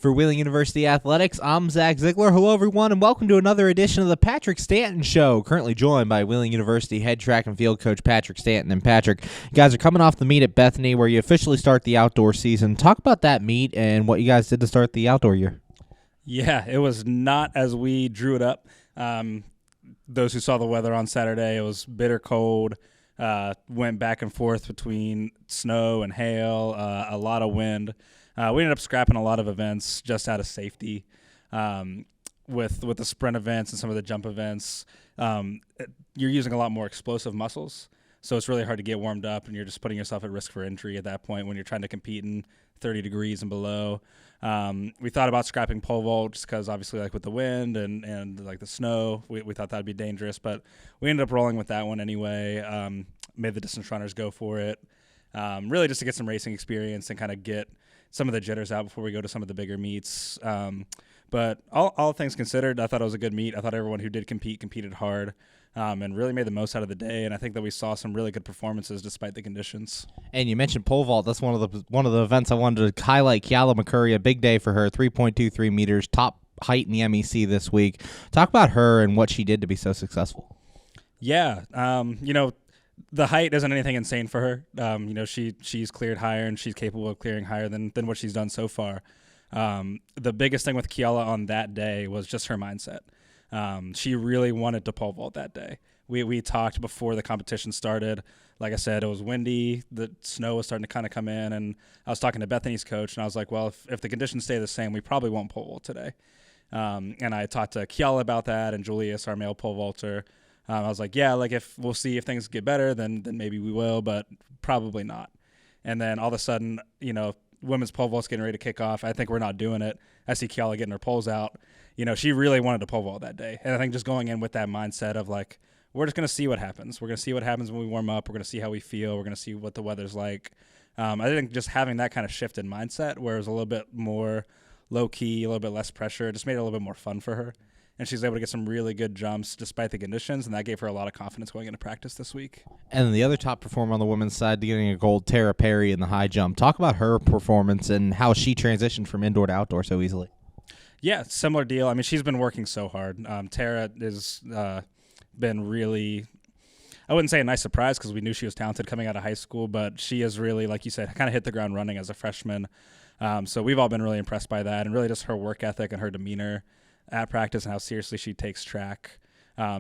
For Wheeling University Athletics, I'm Zach Ziegler. Hello, everyone, and welcome to another edition of the Patrick Stanton Show. Currently joined by Wheeling University head track and field coach Patrick Stanton. And Patrick, you guys are coming off the meet at Bethany where you officially start the outdoor season. Talk about that meet and what you guys did to start the outdoor year. Yeah, it was not as we drew it up. Those who saw the weather on Saturday, it was bitter cold. Went back and forth between snow and hail, a lot of wind. We ended up scrapping a lot of events just out of safety with the sprint events and some of the jump events. You're using a lot more explosive muscles, so it's really hard to get warmed up, and you're just putting yourself at risk for injury at that point when you're trying to compete in 30 degrees and below. We thought about scrapping pole vault just because obviously like with the wind and like the snow, we thought that would be dangerous, but we ended up rolling with that one anyway. Made the distance runners go for it, really just to get some racing experience and kind of get some of the jitters out before we go to some of the bigger meets. But all things considered, I thought it was a good meet. I thought everyone who did compete competed hard and really made the most out of the day. And I think that we saw some really good performances despite the conditions. And you mentioned pole vault. That's one of the events I wanted to highlight. Keala McCurry, a big day for her, 3.23 meters, top height in the MEC this week. Talk about her and what she did to be so successful. Yeah, the height isn't anything insane for her. She's cleared higher and she's capable of clearing higher than what she's done so far. The biggest thing with Keala on that day was just her mindset. She really wanted to pole vault that day. We talked before the competition started. Like I said, it was windy. The snow was starting to kind of come in, and I was talking to Bethany's coach, and I was like, well, if the conditions stay the same, we probably won't pole vault today. And I talked to Keala about that and Julius, our male pole vaulter. I was like, yeah, like if we'll see if things get better, then maybe we will, but probably not. And then all of a sudden, women's pole vault's getting ready to kick off. I think we're not doing it. I see Keala getting her poles out. She really wanted to pole vault that day. And I think just going in with that mindset of like, we're just going to see what happens. We're going to see what happens when we warm up. We're going to see how we feel. We're going to see what the weather's like. I think just having that kind of shift in mindset where it was a little bit more low-key, a little bit less pressure, just made it a little bit more fun for her. And she's able to get some really good jumps despite the conditions, and that gave her a lot of confidence going into practice this week. And the other top performer on the women's side getting a gold, Tara Perry in the high jump. Talk about her performance and how she transitioned from indoor to outdoor so easily. Yeah, similar deal. I mean, she's been working so hard. Tara has been really, I wouldn't say a nice surprise because we knew she was talented coming out of high school, but she has really, like you said, kind of hit the ground running as a freshman. So we've all been really impressed by that, and really just her work ethic and her demeanor at practice and how seriously she takes track.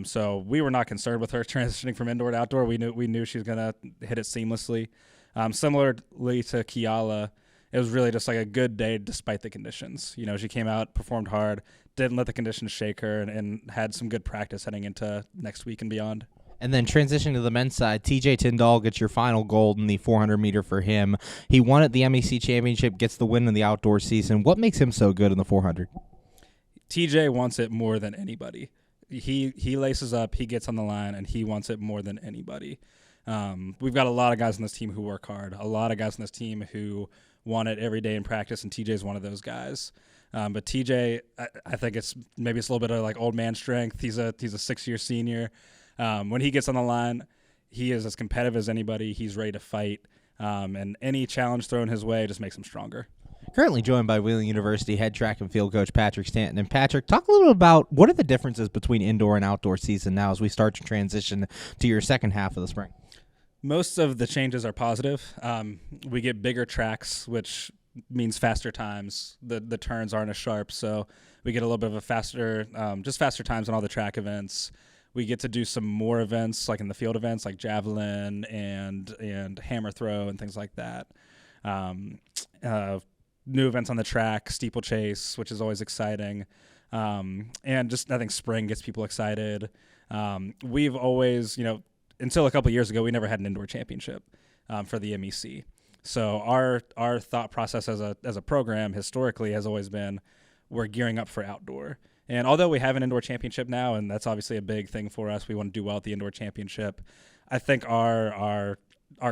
So we were not concerned with her transitioning from indoor to outdoor. We knew she was going to hit it seamlessly. Similarly to Keala, it was really just like a good day despite the conditions. She came out, performed hard, didn't let the conditions shake her, and had some good practice heading into next week and beyond. And then transitioning to the men's side, TJ Tyndall gets your final gold in the 400-meter for him. He won at the MEC Championship, gets the win in the outdoor season. What makes him so good in the 400? TJ wants it more than anybody. He laces up, he gets on the line, and he wants it more than anybody. We've got a lot of guys on this team who work hard, a lot of guys on this team who want it every day in practice, and TJ's one of those guys. But TJ, I think it's a little bit of like old man strength. He's a 6-year senior. When he gets on the line, he is as competitive as anybody. He's ready to fight, and any challenge thrown his way just makes him stronger. Currently joined by Wheeling University head track and field coach Patrick Stanton. And Patrick, talk a little bit about what are the differences between indoor and outdoor season now as we start to transition to your second half of the spring? Most of the changes are positive. We get bigger tracks, which means faster times. The turns aren't as sharp, so we get a little bit of a faster times on all the track events. We get to do some more events, like in the field events, like javelin and hammer throw and things like that. New events on the track, steeplechase, which is always exciting. And just I think spring gets people excited. We've always, until a couple of years ago, we never had an indoor championship for the MEC. So our thought process as a program historically has always been we're gearing up for outdoor. And although we have an indoor championship now, and that's obviously a big thing for us, we want to do well at the indoor championship. I think our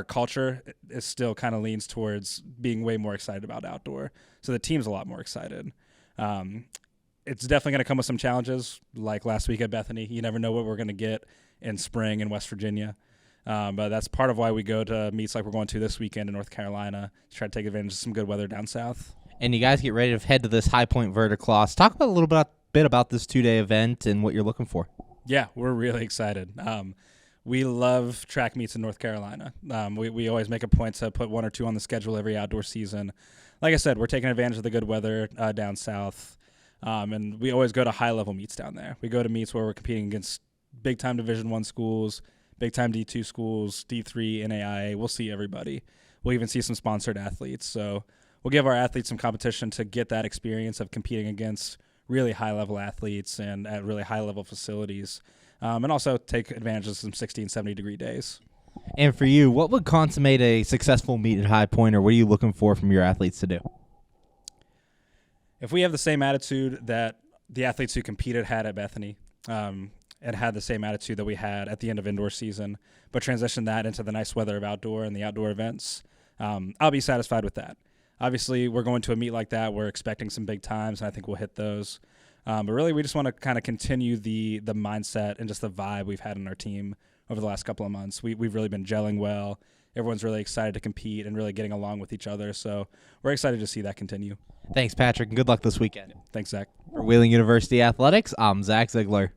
culture is still kind of leans towards being way more excited about outdoor. So the team's a lot more excited. It's definitely going to come with some challenges, like last week at Bethany. You never know what we're going to get in spring in West Virginia. But that's part of why we go to meets like we're going to this weekend in North Carolina to try to take advantage of some good weather down south. And you guys get ready to head to this High Point Verteklasse. Talk about a little bit about this 2-day event and what you're looking for. Yeah, we're really excited. We love track meets in North Carolina. We always make a point to put 1 or 2 on the schedule every outdoor season. Like I said, we're taking advantage of the good weather down south, and we always go to high-level meets down there. We go to meets where we're competing against big-time Division I schools, big-time D2 schools, D3, NAIA. We'll see everybody. We'll even see some sponsored athletes. So we'll give our athletes some competition to get that experience of competing against really high-level athletes and at really high-level facilities, and also take advantage of some 60 and 70-degree days. And for you, what would consummate a successful meet at High Point, or what are you looking for from your athletes to do? If we have the same attitude that the athletes who competed had at Bethany, and had the same attitude that we had at the end of indoor season, but transition that into the nice weather of outdoor and the outdoor events, I'll be satisfied with that. Obviously, we're going to a meet like that. We're expecting some big times, and I think we'll hit those. But really, we just want to kind of continue the mindset and just the vibe we've had in our team over the last couple of months. We've really been gelling well. Everyone's really excited to compete and really getting along with each other. So we're excited to see that continue. Thanks, Patrick, and good luck this weekend. Thanks, Zach. For Wheeling University Athletics, I'm Zach Ziegler.